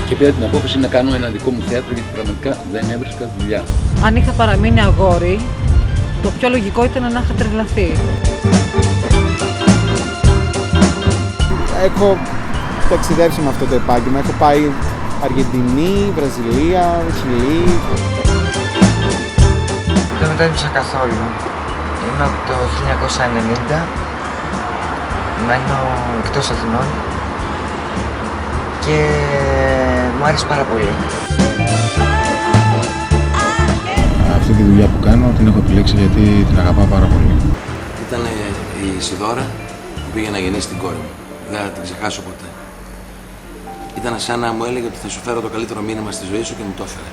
Και πήρα την απόφαση να κάνω ένα δικό μου θέατρο, γιατί πραγματικά δεν έβρισκα δουλειά. Αν είχα παραμείνει αγόρι, το πιο λογικό ήταν να είχα τρελαθεί. Έχω ταξιδέψει με αυτό το επάγγελμα. Έχω πάει Αργεντινή, Βραζιλία, Χιλή. Δεν μετάνιωσα καθόλου. Είμαι από το 1990. Μένω εκτός Αθηνών. Και μου άρεσε πάρα πολύ. Αυτή τη δουλειά που κάνω την έχω επιλέξει γιατί την αγαπάω πάρα πολύ. Ήταν η Σιδώρα που πήγε να γεννήσει την κόρη μου. Δεν θα την ξεχάσω ποτέ. Ήταν σαν να μου έλεγε ότι θα σου φέρω το καλύτερο μήνυμα στη ζωή σου και μου το έφερε.